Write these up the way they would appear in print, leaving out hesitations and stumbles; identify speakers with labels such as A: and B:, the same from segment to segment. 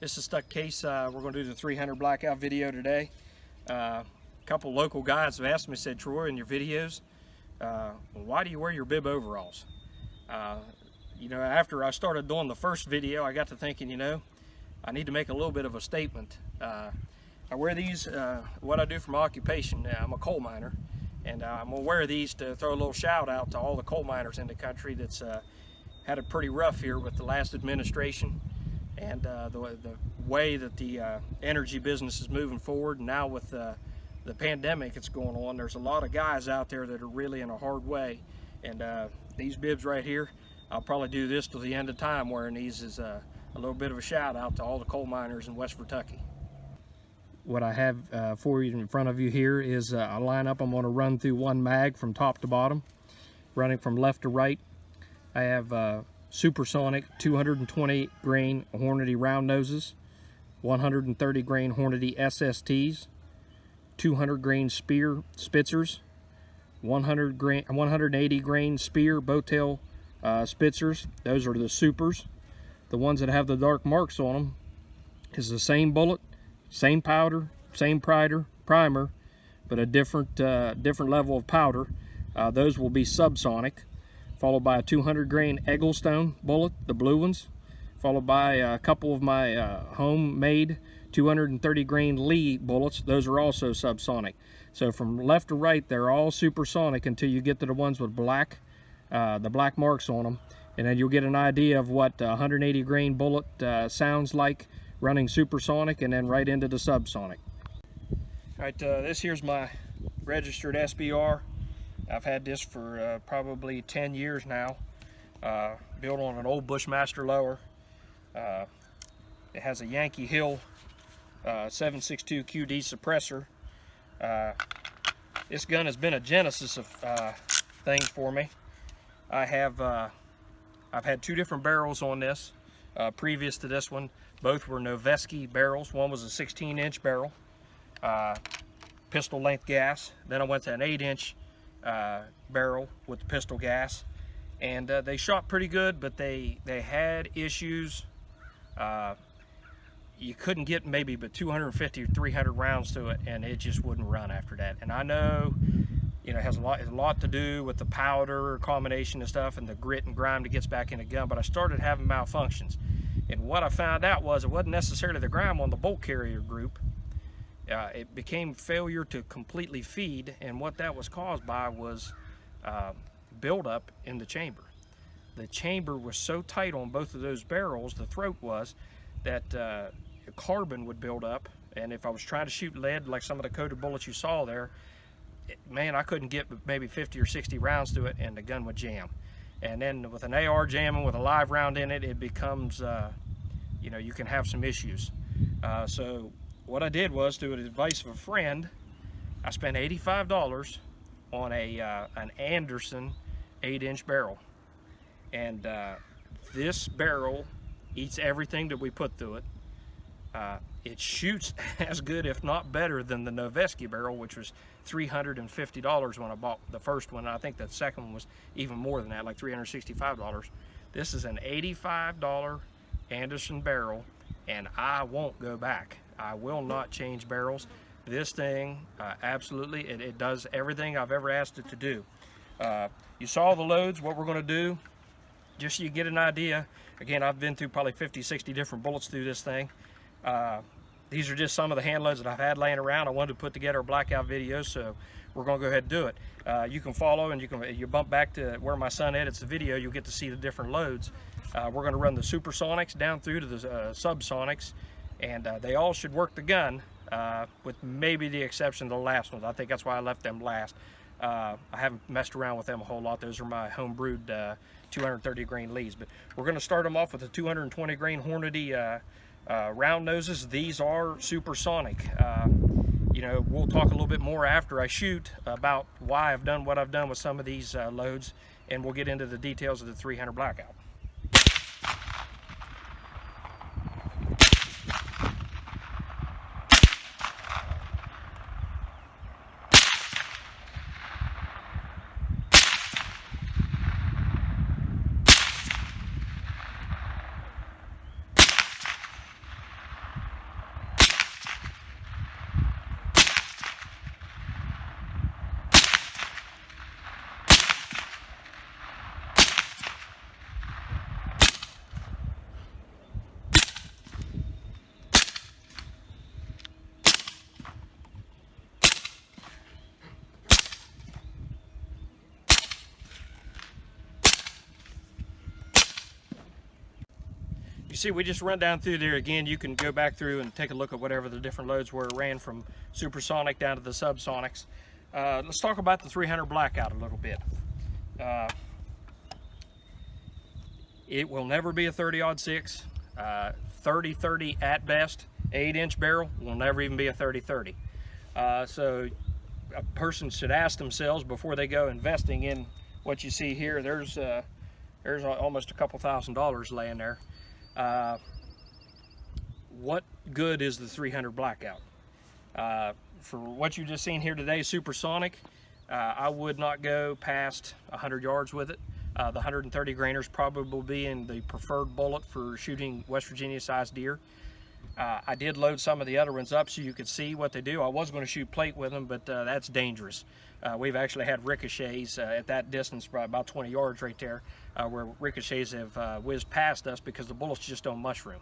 A: This is Stuck Case. We're going to do the 300 blackout video today. A couple local guys have asked me, said, Troy, in your videos, why do you wear your bib overalls? You know, after I started doing the first video, I got to thinking, you know, I need to make a little bit of a statement. I wear these, what I do for my occupation. I'm a coal miner, and I'm going to wear these to throw a little shout out to all the coal miners in the country that's had it pretty rough here with the last administration. And the way that the energy business is moving forward, and now with the pandemic that's going on, there's a lot of guys out there that are really in a hard way. And these bibs right here, I'll probably do this till the end of time wearing these, is a little bit of a shout out to all the coal miners in West Kentucky. What I have for you in front of you here is a lineup. I'm going to run through one mag from top to bottom, running from left to right. I have supersonic 220 grain Hornady round noses, 130 grain Hornady SSTs, 200 grain Spear Spitzers, 180 grain Spear Bowtail Spitzers. Those are the supers. The ones that have the dark marks on them is the same bullet, same powder, same primer, but a different level of powder. Those will be subsonic, followed by a 200 grain Egglestone bullet, the blue ones, followed by a couple of my homemade 230 grain Lee bullets. Those are also subsonic. So from left to right, they're all supersonic until you get to the ones with black, the black marks on them, and then you'll get an idea of what a 180 grain bullet sounds like running supersonic, and then right into the subsonic. All right, this here's my registered SBR. I've had this for probably 10 years now. Built on an old Bushmaster lower. It has a Yankee Hill 7.62 QD suppressor. This gun has been a genesis of things for me. I've had two different barrels on this previous to this one. Both were Noveske barrels. One was a 16-inch barrel, pistol length gas. Then I went to an 8-inch barrel with the pistol gas, and they shot pretty good, but they had issues. You couldn't get maybe but 250 or 300 rounds to it, and it just wouldn't run after that. And I know, you know, it has a lot to do with the powder combination and stuff, and the grit and grime that gets back in the gun. But I started having malfunctions, and what I found out was it wasn't necessarily the grime on the bolt carrier group. It became failure to completely feed, and what that was caused by was buildup in the chamber. The chamber was so tight on both of those barrels, the throat was, that carbon would build up, and if I was trying to shoot lead like some of the coated bullets you saw there, man, I couldn't get maybe 50 or 60 rounds to it, and the gun would jam. And then with an AR jamming with a live round in it, it becomes, you know, you can have some issues. So what I did was, through the advice of a friend, I spent $85 on an Anderson 8-inch barrel. And this barrel eats everything that we put through it. It shoots as good, if not better, than the Noveske barrel, which was $350 when I bought the first one. I think the second one was even more than that, like $365. This is an $85 Anderson barrel, and I won't go back. I will not change barrels. This thing, absolutely, it does everything I've ever asked it to do. You saw the loads, what we're going to do, just so you get an idea. Again, I've been through probably 50, 60 different bullets through this thing. These are just some of the handloads that I've had laying around. I wanted to put together a blackout video, so we're going to go ahead and do it. You can follow, and you bump back to where my son edits the video, you'll get to see the different loads. We're going to run the supersonics down through to the subsonics, and they all should work the gun, with maybe the exception of the last ones. I think that's why I left them last. I haven't messed around with them a whole lot. Those are my home-brewed 230 grain Lees. But we're going to start them off with the 220 grain Hornady round noses. These are supersonic. You know, we'll talk a little bit more after I shoot about why I've done what I've done with some of these loads, and we'll get into the details of the 300 blackout. see, we just run down through there again. You can go back through and take a look at whatever the different loads were. It ran from supersonic down to the subsonics. Let's talk about the 300 blackout a little bit. It will never be a 30-06, 30-30 at best. 8-inch barrel will never even be a 30-30. So a person should ask themselves before they go investing in what you see here. There's almost a couple $1,000s laying there. What good is the 300 blackout? For what you just seen here today, supersonic, I would not go past 100 yards with it. The 130 grainers probably being the preferred bullet for shooting West Virginia sized deer. I did load some of the other ones up so you could see what they do. I was going to shoot plate with them, but that's dangerous. We've actually had ricochets at that distance, about 20 yards right there, where ricochets have whizzed past us because the bullets just don't mushroom.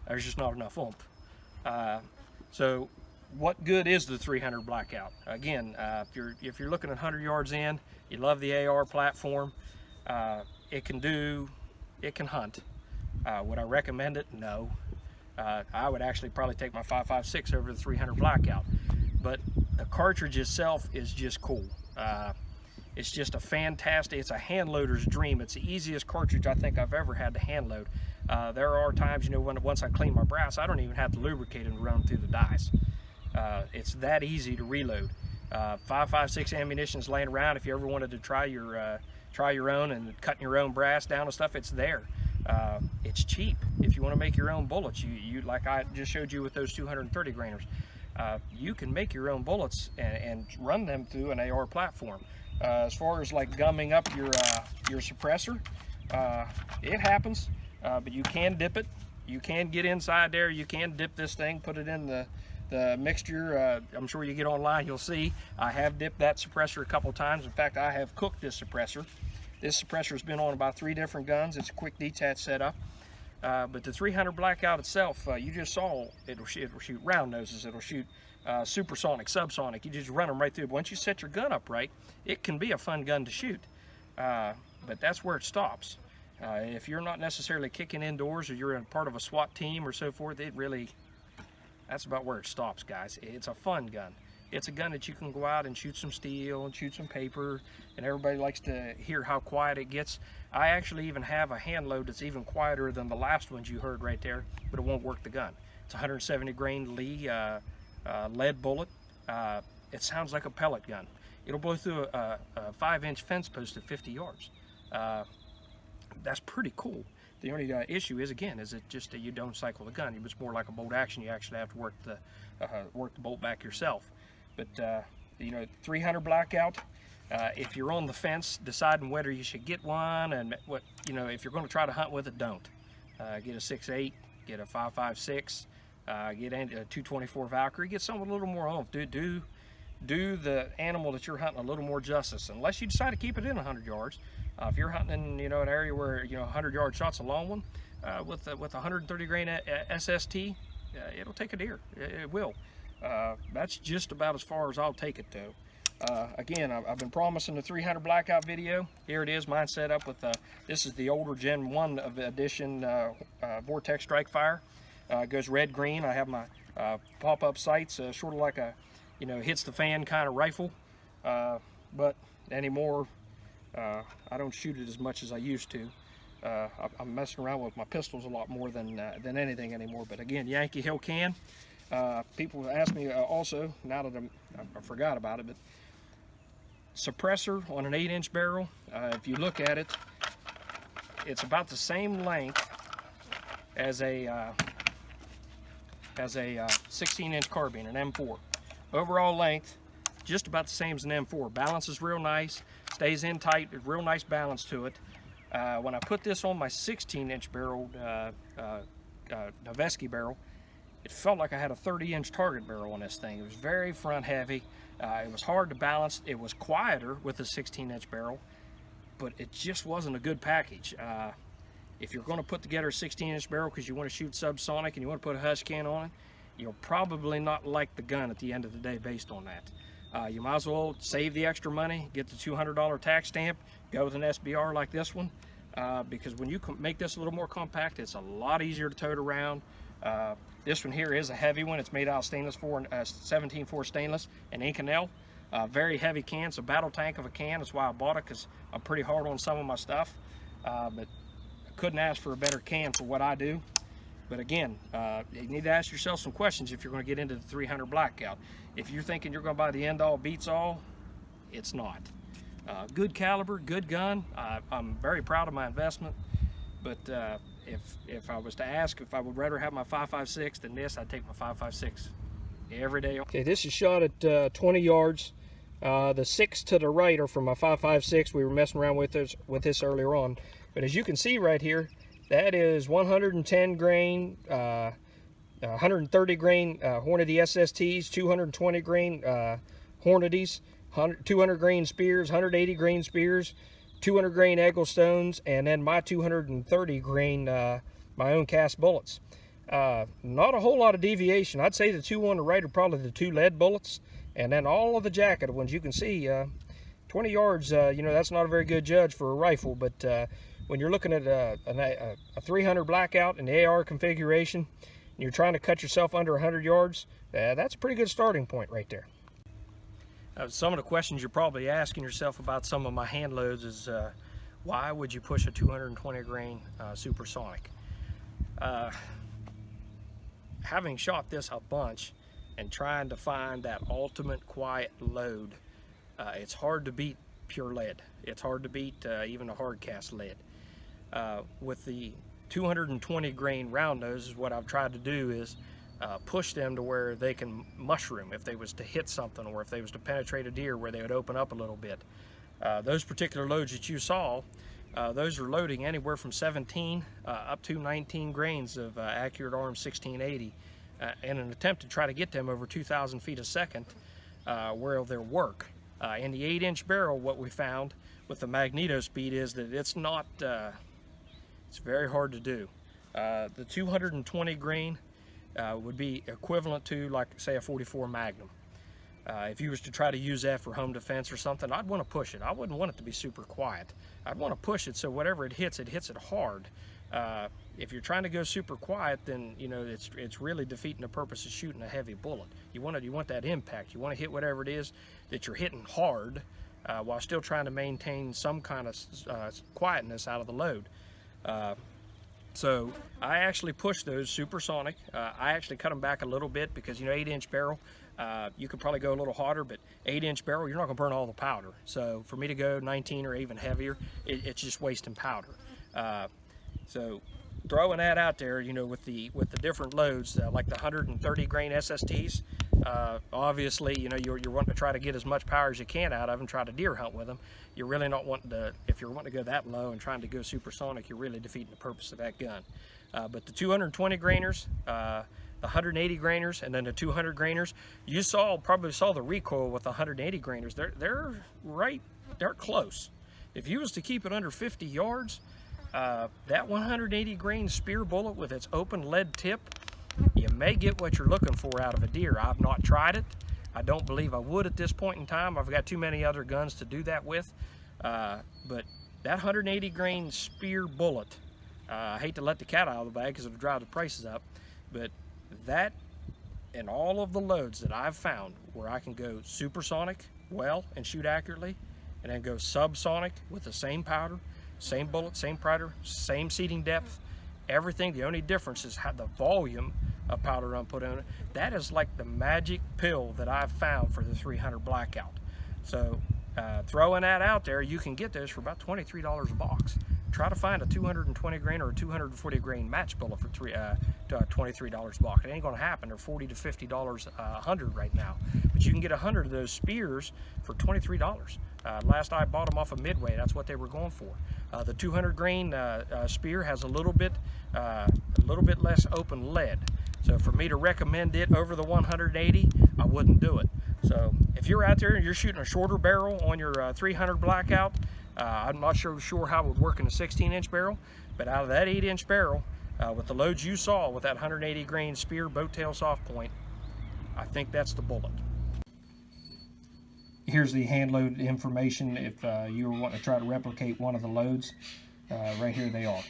A: There's just not enough oomph. So what good is the 300 blackout? Again, if you're looking at 100 yards in, you love the AR platform, it can hunt. Would I recommend it? No. I would actually probably take my 5.56 over the 300 blackout, but the cartridge itself is just cool. It's just a fantastic, it's a hand loader's dream. It's the easiest cartridge I think I've ever had to hand load. There are times, you know, once I clean my brass, I don't even have to lubricate and run through the dice. It's that easy to reload. 5.56 ammunition's laying around. If you ever wanted to try your own and cutting your own brass down and stuff, it's there. It's cheap. If you want to make your own bullets, you like I just showed you with those 230 grainers, you can make your own bullets and run them through an AR platform. As far as like gumming up your suppressor, it happens, but you can dip it. You can get inside there. You can dip this thing, put it in the mixture. I'm sure you get online, you'll see I have dipped that suppressor a couple times. In fact, I have cooked this suppressor. This suppressor has been on about 3 different guns. It's a quick detach setup. But the 300 blackout itself, you just saw, it'll shoot round noses, it'll shoot supersonic, subsonic. You just run them right through. But once you set your gun up right, it can be a fun gun to shoot. But that's where it stops. If you're not necessarily kicking indoors or you're in part of a SWAT team or so forth, that's about where it stops, guys. It's a fun gun. It's a gun that you can go out and shoot some steel and shoot some paper, and everybody likes to hear how quiet it gets. I actually even have a hand load that's even quieter than the last ones you heard right there, but it won't work the gun. It's a 170 grain Lee lead bullet. It sounds like a pellet gun. It'll blow through a 5-inch fence post at 50 yards. That's pretty cool. The only issue is, again, is it just that you don't cycle the gun. It's more like a bolt action. You actually have to work the bolt back yourself. But you know, 300 blackout. If you're on the fence deciding whether you should get one and what, you know, if you're going to try to hunt with it, don't. Get a 6.8, get a 5.56, get a 224 Valkyrie, get something with a little more oomph. Do the animal that you're hunting a little more justice, unless you decide to keep it in 100 yards. If you're hunting in, you know, an area where, you know, 100-yard shot's a long one, with 130 grain SST, it'll take a deer. It will. That's just about as far as I'll take it though. Again, I've been promising the 300 blackout video. Here it is, mine set up with this is the older Gen 1 of edition Vortex Strike Fire. It goes red green. I have my pop-up sights, sort of like a, you know, hits the fan kind of rifle, but anymore I don't shoot it as much as I used to. I'm messing around with my pistols a lot more than anything anymore. But again, Yankee Hill can. People ask me also, now that I forgot about it, but suppressor on an 8-inch barrel, if you look at it, it's about the same length as a 16-inch carbine, an M4. Overall length, just about the same as an M4. Balance is real nice, stays in tight, real nice balance to it. When I put this on my 16-inch barrel, Noveski barrel, it felt like I had a 30-inch target barrel on this thing. It was very front heavy. It was hard to balance. It was quieter with a 16-inch barrel, but it just wasn't a good package. If you're going to put together a 16-inch barrel because you want to shoot subsonic and you want to put a hush can on it, you'll probably not like the gun at the end of the day based on that. You might as well save the extra money, get the $200 tax stamp, go with an SBR like this one. because when you make this a little more compact, it's a lot easier to tote around. This one here is a heavy one. It's made out of stainless 17-4 stainless and Inconel. Very heavy can. It's a battle tank of a can. That's why I bought it, because I'm pretty hard on some of my stuff. But I couldn't ask for a better can for what I do. But again, you need to ask yourself some questions if you're going to get into the 300 Blackout. If you're thinking you're going to buy the end-all beats-all, it's not. Good caliber, good gun. I'm very proud of my investment. But if I was to ask if I would rather have my 5.56 than this, I'd take my 5.56 every day. Okay, this is shot at 20 yards. The 6 to the right are from my 5.56. We were messing around with this earlier on. But as you can see right here, that is 110 grain, 130 grain Hornady SSTs, 220 grain Hornadys, 200 grain Spears, 180 grain Spears, 200 grain Egglestones, and then my 230 grain my own cast bullets. Not a whole lot of deviation. I'd say the two on the right are probably the 2 lead bullets, and then all of the jacketed ones you can see. 20 yards, you know, that's not a very good judge for a rifle, but when you're looking at a 300 Blackout in the AR configuration, and you're trying to cut yourself under 100 yards, that's a pretty good starting point right there. Some of the questions you're probably asking yourself about some of my hand loads is, why would you push a 220 grain supersonic? Having shot this a bunch and trying to find that ultimate quiet load, it's hard to beat pure lead. It's hard to beat even a hard cast lead. With the 220 grain round noses, what I've tried to do is push them to where they can mushroom if they was to hit something, or if they was to penetrate a deer, where they would open up a little bit. Those particular loads that you saw, those are loading anywhere from 17 up to 19 grains of Accurate Arms 1680 in an attempt to try to get them over 2,000 feet a second where they'll work. In the 8-inch barrel, what we found with the magneto speed is that it's not, it's very hard to do. The 220 grain would be equivalent to, like, say, a 44 Magnum. If you was to try to use that for home defense or something, I'd want to push it. I wouldn't want it to be super quiet. I'd want to push it so whatever it hits it hard. If you're trying to go super quiet, then you know it's really defeating the purpose of shooting a heavy bullet. You want that impact. You want to hit whatever it is that you're hitting hard, while still trying to maintain some kind of quietness out of the load. So I actually push those supersonic. I actually cut them back a little bit because, you know, 8-inch barrel, you could probably go a little harder, but 8-inch barrel, you're not going to burn all the powder. So for me to go 19 or even heavier, it's just wasting powder. So throwing that out there, you know, with the different loads, like the 130 grain SSTs, obviously, you know, you're wanting to try to get as much power as you can out of them, try to deer hunt with them. You're really not wanting to, if you're wanting to go that low and trying to go supersonic, you're really defeating the purpose of that gun. But the 220 grainers, the 180 grainers, and then the 200 grainers, you probably saw the recoil with the 180 grainers. They're close. If you was to keep it under 50 yards, that 180 grain spear bullet with its open lead tip, you may get what you're looking for out of a deer. I've not tried it. I don't believe I would at this point in time. I've got too many other guns to do that with. But that 180 grain spear bullet, I hate to let the cat out of the bag because it'll drive the prices up, but that and all of the loads that I've found where I can go supersonic well and shoot accurately, and then go subsonic with the same powder, same bullet, same powder, same seating depth, everything. The only difference is the volume of powder I'm putting on it. That is like the magic pill that I've found for the 300 Blackout. So throwing that out there, you can get those for about $23 a box. Try to find a 220 grain or a 240 grain match bullet for $23 a box. It ain't gonna happen. They're $40 to $50 a 100 right now. But you can get 100 of those spears for $23. Last I bought them off of Midway, that's what they were going for. The 200 grain spear has a little bit less open lead. So for me to recommend it over the 180, I wouldn't do it. So if you're out there and you're shooting a shorter barrel on your 300 Blackout, I'm not sure how it would work in a 16-inch barrel, but out of that 8-inch barrel, with the loads you saw with that 180 grain spear boat tail soft point, I think that's the bullet. Here's the hand load information if you were wanting to try to replicate one of the loads. Right here they are.